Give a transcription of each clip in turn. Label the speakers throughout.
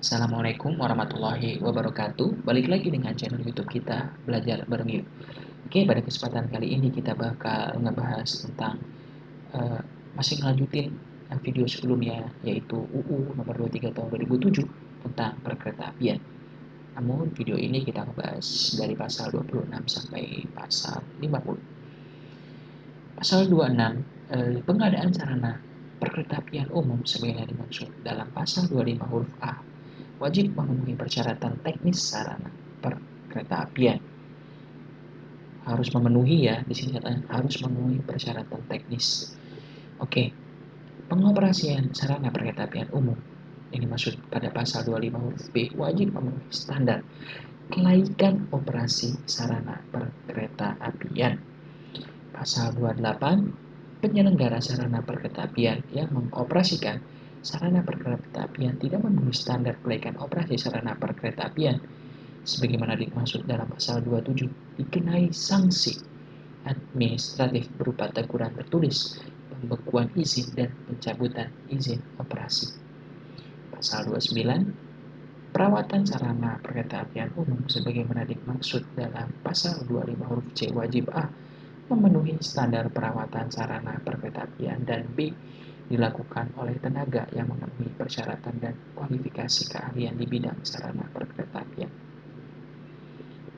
Speaker 1: Assalamualaikum warahmatullahi wabarakatuh. Balik lagi dengan channel YouTube kita, Belajar Bareng Yuk. Oke, pada kesempatan kali ini kita bakal ngebahas tentang uh, masih ngelanjutin video sebelumnya, yaitu UU nomor 23 tahun 2007 tentang perkeretaapian. Namun video ini kita ngebahas dari pasal 26 sampai pasal 50. Pasal 26, pengadaan sarana perkeretaapian umum sebagaimana dimaksud dalam pasal 25 huruf A wajib memenuhi persyaratan teknis sarana perkeretaapian. Harus memenuhi, ya, di sini katanya harus memenuhi persyaratan teknis. Oke, pengoperasian sarana perkeretaapian umum yang dimaksud pada pasal 25 huruf B wajib memenuhi standar kelaikan operasi sarana perkeretaapian. Pasal 28, penyelenggara sarana perkeretaapian yang mengoperasikan sarana perkeretaapian tidak memenuhi standar kelaikan operasi sarana perkeretaapian sebagaimana dimaksud dalam pasal 27 dikenai sanksi administratif berupa teguran tertulis, pembekuan izin dan pencabutan izin operasi. Pasal 29, perawatan sarana perkeretaapian umum sebagaimana dimaksud dalam pasal 25 huruf C wajib A memenuhi standar perawatan sarana perkeretaapian dan B dilakukan oleh tenaga yang memenuhi persyaratan dan kualifikasi keahlian di bidang sarana perkeretaapian.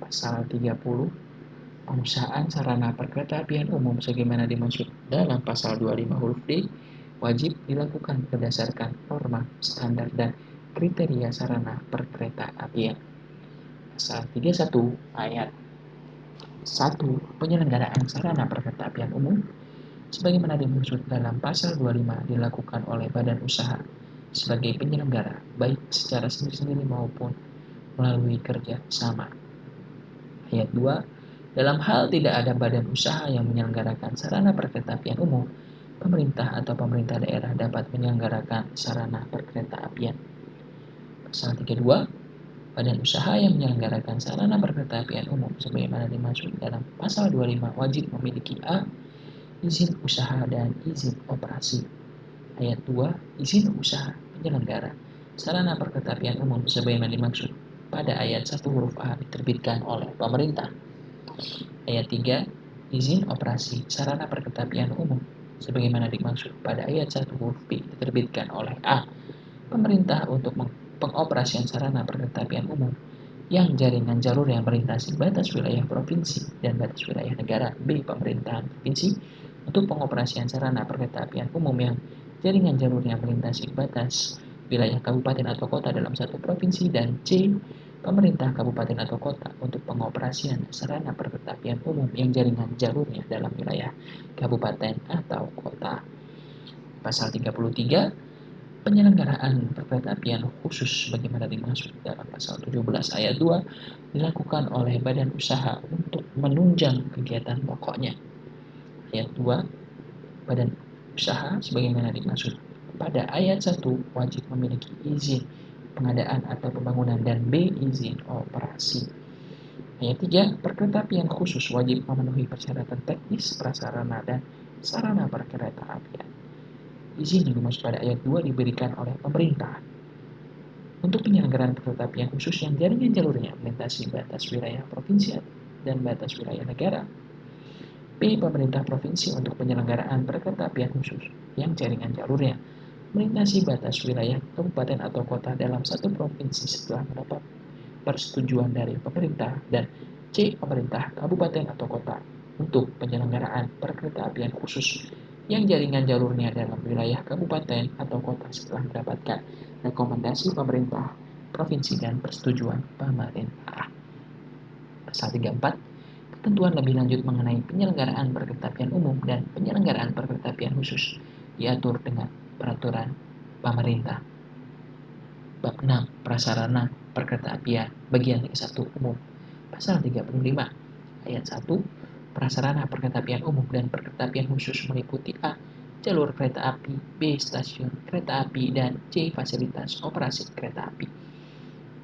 Speaker 1: Pasal 30, pengusahaan sarana perkeretaapian umum sebagaimana dimaksud dalam pasal 25 huruf D wajib dilakukan berdasarkan norma, standar, dan kriteria sarana perkeretaapian. Pasal 31 ayat 1, penyelenggaraan sarana perkeretaapian umum sebagaimana dimaksud dalam pasal 25 dilakukan oleh badan usaha sebagai penyelenggara baik secara sendiri-sendiri maupun melalui kerja sama. Ayat 2, dalam hal tidak ada badan usaha yang menyelenggarakan sarana perkeretaapian umum, pemerintah atau pemerintah daerah dapat menyelenggarakan sarana perkeretaapian. Pasal 32, badan usaha yang menyelenggarakan sarana perkeretaapian umum sebagaimana dimaksud dalam pasal 25 wajib memiliki A. Izin usaha dan izin operasi. Ayat 2, izin usaha penyelenggara sarana perkeretaapian umum sebagaimana dimaksud pada ayat 1 huruf A diterbitkan oleh pemerintah. Ayat 3, izin operasi sarana perkeretaapian umum sebagaimana dimaksud pada ayat 1 huruf B diterbitkan oleh A. Pemerintah untuk pengoperasian sarana perkeretaapian umum yang jaringan jalur yang melintasi batas wilayah provinsi dan batas wilayah negara. B. Pemerintahan provinsi untuk pengoperasian sarana perkeretaapian umum yang jaringan jalurnya melintasi batas wilayah kabupaten atau kota dalam satu provinsi. Dan C. Pemerintah kabupaten atau kota untuk pengoperasian sarana perkeretaapian umum yang jaringan jalurnya dalam wilayah kabupaten atau kota. Pasal 33, penyelenggaraan perkeretaapian khusus bagaimana dimaksud dalam pasal 17 ayat 2 dilakukan oleh badan usaha untuk menunjang kegiatan pokoknya. Ayat 2, badan usaha sebagaimana dimaksud pada ayat 1 wajib memiliki izin pengadaan atau pembangunan dan B. izin operasi. Ayat 3, perkeretaapian khusus wajib memenuhi persyaratan teknis, prasarana, dan sarana perkeretaapian. Izin yang dimaksud pada ayat 2 diberikan oleh pemerintah untuk penyelenggaraan perkeretaapian khusus yang jaringan jalurnya melintasi batas wilayah provinsi dan batas wilayah negara. B. Pemerintah provinsi untuk penyelenggaraan perkeretaapian khusus yang jaringan jalurnya melintasi batas wilayah kabupaten atau kota dalam satu provinsi setelah mendapat persetujuan dari pemerintah. Dan C. Pemerintah kabupaten atau kota untuk penyelenggaraan perkeretaapian khusus yang jaringan jalurnya dalam wilayah kabupaten atau kota setelah mendapatkan rekomendasi pemerintah provinsi dan persetujuan pemerintah. Pasal 34, ketentuan lebih lanjut mengenai penyelenggaraan perkeretaapian umum dan penyelenggaraan perkeretaapian khusus diatur dengan peraturan pemerintah. Bab 6, prasarana perkeretaapian bagian 1 umum. Pasal 35 ayat 1, prasarana perkeretaapian umum dan perkeretaapian khusus meliputi A. jalur kereta api, B. stasiun kereta api, dan C. fasilitas operasi kereta api.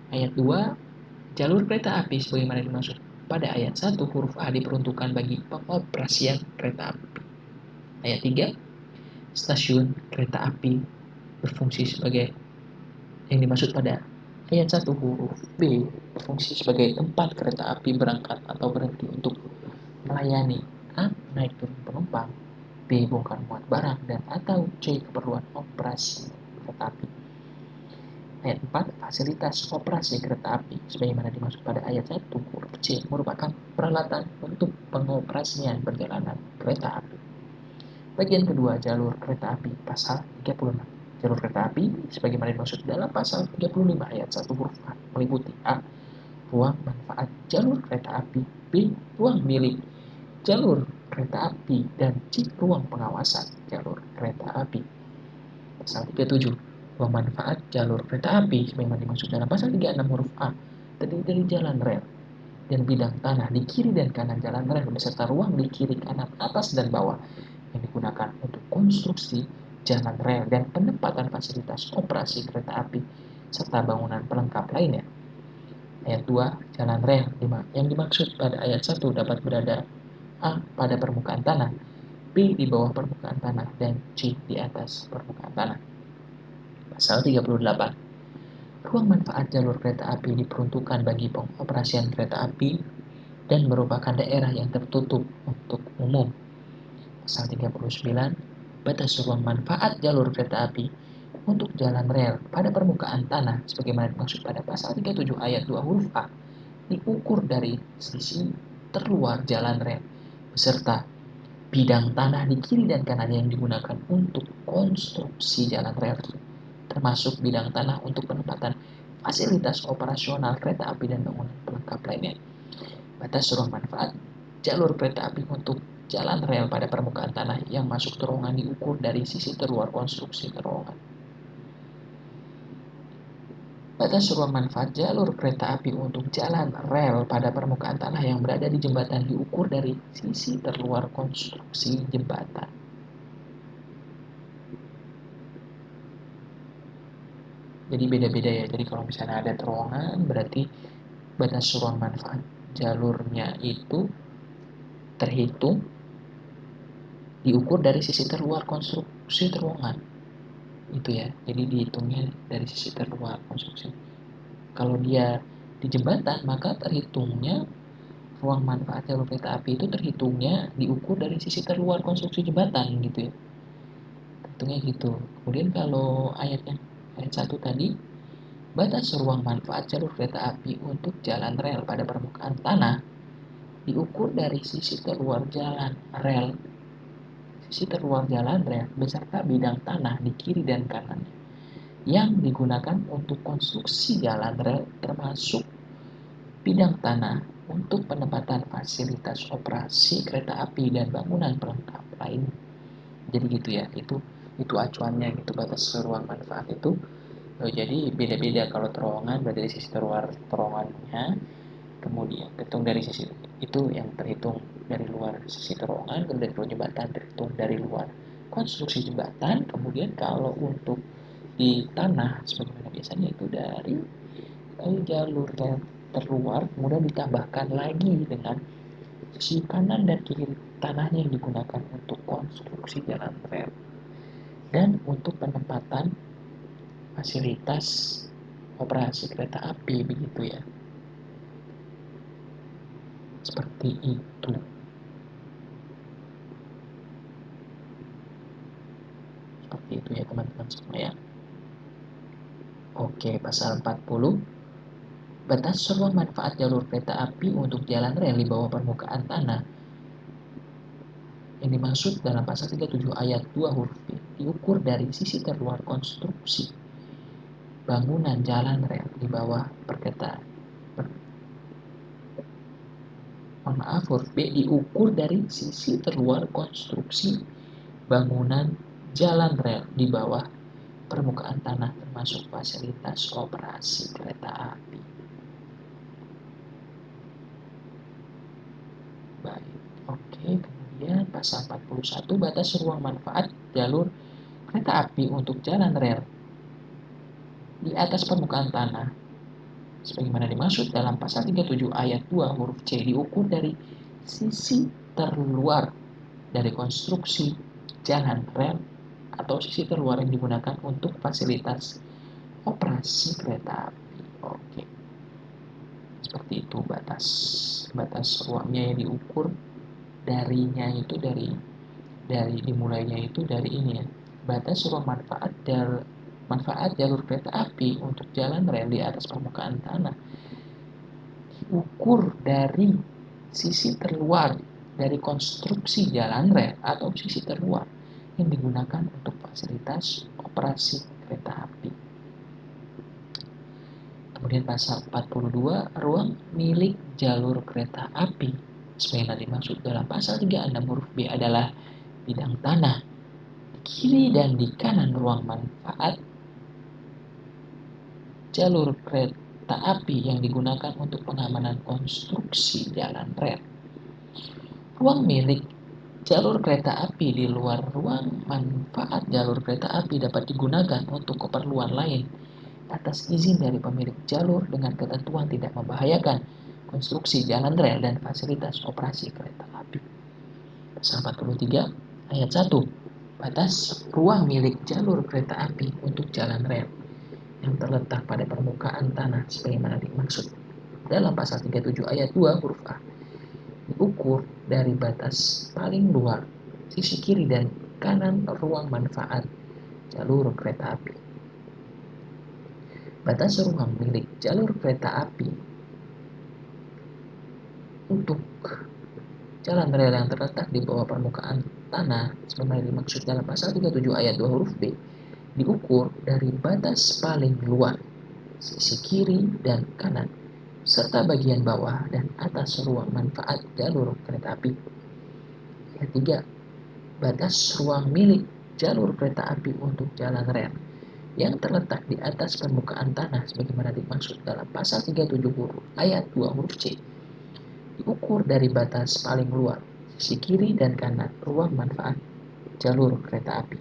Speaker 1: Ayat 2, jalur kereta api sebagaimana dimaksud pada ayat 1 huruf A diperuntukkan bagi pengoperasian kereta api. Ayat 3, stasiun kereta api berfungsi sebagai yang dimaksud pada Ayat 1 huruf B berfungsi sebagai tempat kereta api berangkat atau berhenti untuk melayani A. Naik turun penumpang, B. Bongkar muat barang, dan atau C. Keperluan operasi kereta api. Ayat 4 fasilitas operasi kereta api sebagaimana dimaksud pada ayat 1 huruf C merupakan peralatan untuk pengoperasian perjalanan kereta api. Bagian kedua, jalur kereta api pasal 36. Jalur kereta api sebagaimana dimaksud dalam pasal 35 ayat 1 huruf A meliputi A. Ruang manfaat jalur kereta api, B. Ruang milik jalur kereta api, dan C. Ruang pengawasan jalur kereta api. Pasal 37. Ruang manfaat jalur kereta api sebagaimana dimaksud dalam pasal 36 huruf A terdiri dari jalan rel dan bidang tanah di kiri dan kanan jalan rel beserta ruang di kiri, kanan, atas, dan bawah yang digunakan untuk konstruksi jalan rel dan penempatan fasilitas operasi kereta api serta bangunan pelengkap lainnya. Ayat 2, jalan rel yang dimaksud pada ayat 1 dapat berada A. pada permukaan tanah, B. di bawah permukaan tanah, dan C. di atas permukaan tanah. Pasal 38. Ruang manfaat jalur kereta api diperuntukkan bagi pengoperasian kereta api dan merupakan daerah yang tertutup untuk umum. Pasal 39. Batas ruang manfaat jalur kereta api untuk jalan rel pada permukaan tanah sebagaimana dimaksud pada pasal 37 ayat 2 huruf A diukur dari sisi terluar jalan rel beserta bidang tanah di kiri dan kanan yang digunakan untuk konstruksi jalan rel, termasuk bidang tanah untuk penempatan fasilitas operasional kereta api dan bangunan pelengkap lainnya. Batas ruang manfaat jalur kereta api untuk jalan rel pada permukaan tanah yang masuk terowongan diukur dari sisi terluar konstruksi terowongan. Batas ruang manfaat jalur kereta api untuk jalan rel pada permukaan tanah yang berada di jembatan diukur dari sisi terluar konstruksi jembatan. Jadi beda-beda ya. Jadi kalau misalnya ada terowongan berarti batas ruang manfaat jalurnya itu terhitung diukur dari sisi terluar konstruksi terowongan. Itu ya. Jadi dihitungnya dari sisi terluar konstruksi. Kalau dia di jembatan maka terhitungnya ruang manfaat jalur kereta api itu terhitungnya diukur dari sisi terluar konstruksi jembatan gitu ya. Terhitungnya gitu. Kemudian kalau ayat 1 tadi, batas ruang manfaat jalur kereta api untuk jalan rel pada permukaan tanah diukur dari sisi terluar jalan rel beserta bidang tanah di kiri dan kanan yang digunakan untuk konstruksi jalan rel termasuk bidang tanah untuk penempatan fasilitas operasi kereta api dan bangunan pelengkap lain. Jadi gitu ya, itu acuannya gitu batas ruang manfaat itu. Jadi beda-beda kalau terowongan berarti dari sisi terluar terowongannya, kemudian terhitung dari sisi itu yang terhitung dari luar sisi terowongan, kemudian kalau jembatan terhitung dari luar konstruksi jembatan, kemudian kalau untuk di tanah sebagaimana biasanya itu dari jalur yang terluar kemudian ditambahkan lagi dengan sisi kanan dan kiri tanahnya yang digunakan untuk konstruksi jalan rel dan untuk penempatan fasilitas operasi kereta api begitu ya. Seperti itu. Seperti itu ya teman-teman semua ya. Oke, pasal 40. Batas ruang manfaat jalur kereta api untuk jalan rel di bawah permukaan tanah yang dimaksud dalam pasal 37 ayat 2 huruf B diukur dari sisi terluar konstruksi bangunan jalan rel di bawah huruf B diukur dari sisi terluar konstruksi bangunan jalan rel di bawah permukaan tanah termasuk fasilitas operasi kereta api. Baik, oke. Kemudian pasal 41 batas ruang manfaat jalur kereta api untuk jalan rel di atas permukaan tanah sebagaimana dimaksud dalam pasal 37 ayat 2 huruf C diukur dari sisi terluar dari konstruksi jalan rel atau sisi terluar yang digunakan untuk fasilitas operasi kereta api. seperti itu. Batas ruangnya yang diukur darinya itu dari dimulainya itu dari ini ya, batas ruang manfaat jalur kereta api untuk jalan rel di atas permukaan tanah diukur dari sisi terluar dari konstruksi jalan rel atau sisi terluar yang digunakan untuk fasilitas operasi kereta api. Kemudian pasal 42, ruang milik jalur kereta api sebagaimana dimaksud dalam pasal 36 huruf B adalah bidang tanah di kiri dan di kanan ruang manfaat jalur kereta api yang digunakan untuk pengamanan konstruksi jalan rel. Ruang milik jalur kereta api di luar ruang manfaat jalur kereta api dapat digunakan untuk keperluan lain atas izin dari pemilik jalur dengan ketentuan tidak membahayakan konstruksi jalan rel dan fasilitas operasi kereta api. Pasal 43 ayat 1. Batas ruang milik jalur kereta api untuk jalan rel yang terletak pada permukaan tanah sebagaimana dimaksud dalam pasal 37 ayat 2 huruf A diukur dari batas paling luar sisi kiri dan kanan ruang manfaat jalur kereta api. Batas ruang milik jalur kereta api untuk jalan rel yang terletak di bawah permukaan tanah sebagaimana dimaksud dalam pasal 37 ayat 2 huruf B diukur dari batas paling luar sisi kiri dan kanan serta bagian bawah dan atas ruang manfaat jalur kereta api. Ayat 3. Batas ruang milik jalur kereta api untuk jalan rel yang terletak di atas permukaan tanah sebagaimana dimaksud dalam pasal 37 ayat 2 huruf C diukur dari batas paling luar sisi kiri dan kanan ruang manfaat jalur kereta api.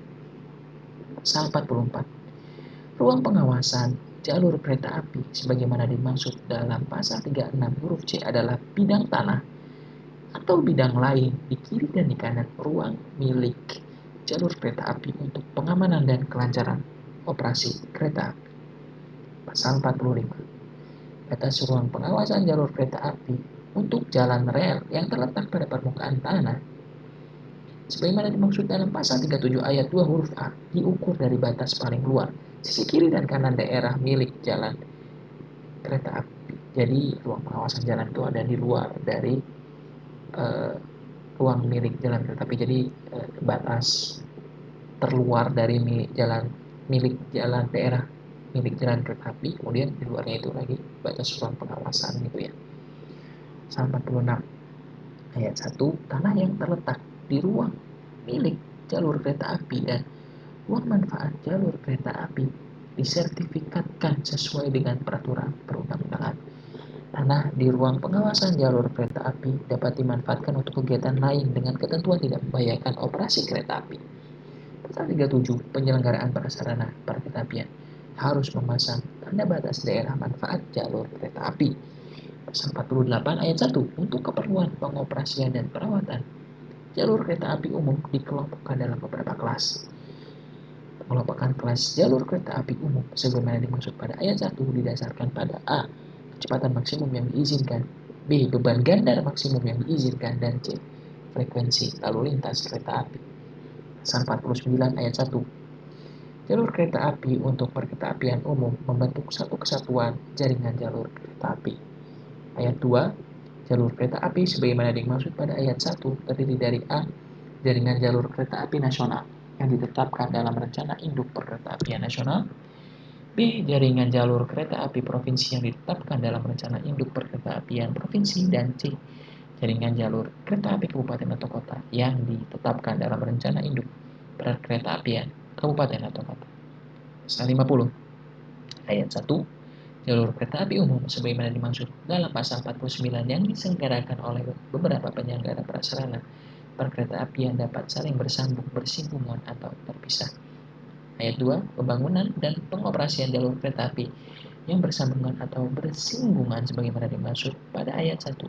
Speaker 1: Pasal 44. Ruang pengawasan jalur kereta api sebagaimana dimaksud dalam pasal 36 huruf C adalah bidang tanah atau bidang lain di kiri dan di kanan ruang milik jalur kereta api untuk pengamanan dan kelancaran operasi kereta api. Pasal 45. Batas ruang pengawasan jalur kereta api untuk jalan rel yang terletak pada permukaan tanah sebagaimana dimaksud dalam pasal 37 ayat 2 huruf A diukur dari batas paling luar sisi kiri dan kanan daerah milik jalan kereta api. Jadi ruang pengawasan jalan itu ada di luar dari ruang milik jalan kereta api. Jadi batas terluar dari milik jalan daerah milik jalan kereta api, kemudian di luarnya itu lagi batas ruang pengawasan gitu ya. Pasal 46 ayat 1, tanah yang terletak di ruang milik jalur kereta api dan ruang manfaat jalur kereta api disertifikatkan sesuai dengan peraturan perundang-undangan. Tanah di ruang pengawasan jalur kereta api dapat dimanfaatkan untuk kegiatan lain dengan ketentuan tidak membahayakan operasi kereta api. Pasal 37, penyelenggaraan prasarana perkeretaapian harus memasang tanda batas daerah manfaat jalur kereta api. Pasal 48 ayat 1, untuk keperluan pengoperasian dan perawatan jalur kereta api umum dikelompokkan dalam beberapa kelas. Pengelompokan kelas jalur kereta api umum sebagaimana dimaksud pada ayat 1 didasarkan pada A. Kecepatan maksimum yang diizinkan, B. Beban gandar maksimum yang diizinkan, dan C. Frekuensi lalu lintas kereta api. Pasal 49 ayat 1. Jalur kereta api untuk perkeretaapian umum membentuk satu kesatuan jaringan jalur kereta api. Ayat 2. Jalur kereta api sebagaimana dimaksud pada ayat 1 terdiri dari A. Jaringan jalur kereta api nasional yang ditetapkan dalam rencana induk perkeretaapian nasional. B. Jaringan jalur kereta api provinsi yang ditetapkan dalam rencana induk perkeretaapian provinsi. Dan C. Jaringan jalur kereta api kabupaten atau kota yang ditetapkan dalam rencana induk perkeretaapian kabupaten atau kota. Pasal 50 ayat 1. Jalur kereta api umum sebagaimana dimaksud dalam pasal 49 yang diselenggarakan oleh beberapa penyelenggara prasarana perkeretaapian dapat saling bersambung, bersinggungan, atau terpisah. Ayat 2. Pembangunan dan pengoperasian jalur kereta api yang bersambungan atau bersinggungan sebagaimana dimaksud pada ayat 1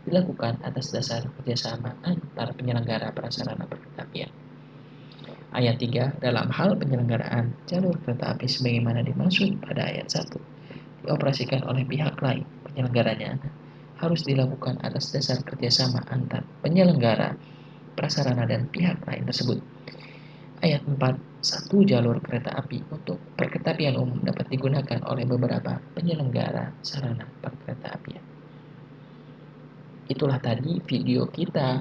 Speaker 1: dilakukan atas dasar kerjasama antar penyelenggara prasarana perkeretaapian. Ayat 3. Dalam hal penyelenggaraan jalur kereta api sebagaimana dimaksud pada ayat 1 dioperasikan oleh pihak lain penyelenggaranya harus dilakukan atas dasar kerjasama antar penyelenggara, prasarana, dan pihak lain tersebut. Ayat 4. Satu jalur kereta api untuk perkeretaapian umum dapat digunakan oleh beberapa penyelenggara sarana perkeretaapian. Itulah tadi video kita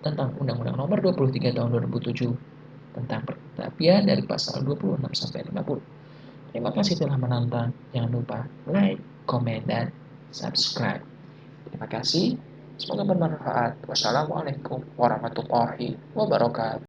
Speaker 1: tentang Undang-Undang Nomor 23 Tahun 2007 tentang perkeretaapian dari pasal 26 sampai 50. Terima kasih telah menonton. Jangan lupa like, komen, dan subscribe. Terima kasih. Semoga bermanfaat. Wassalamualaikum warahmatullahi wabarakatuh.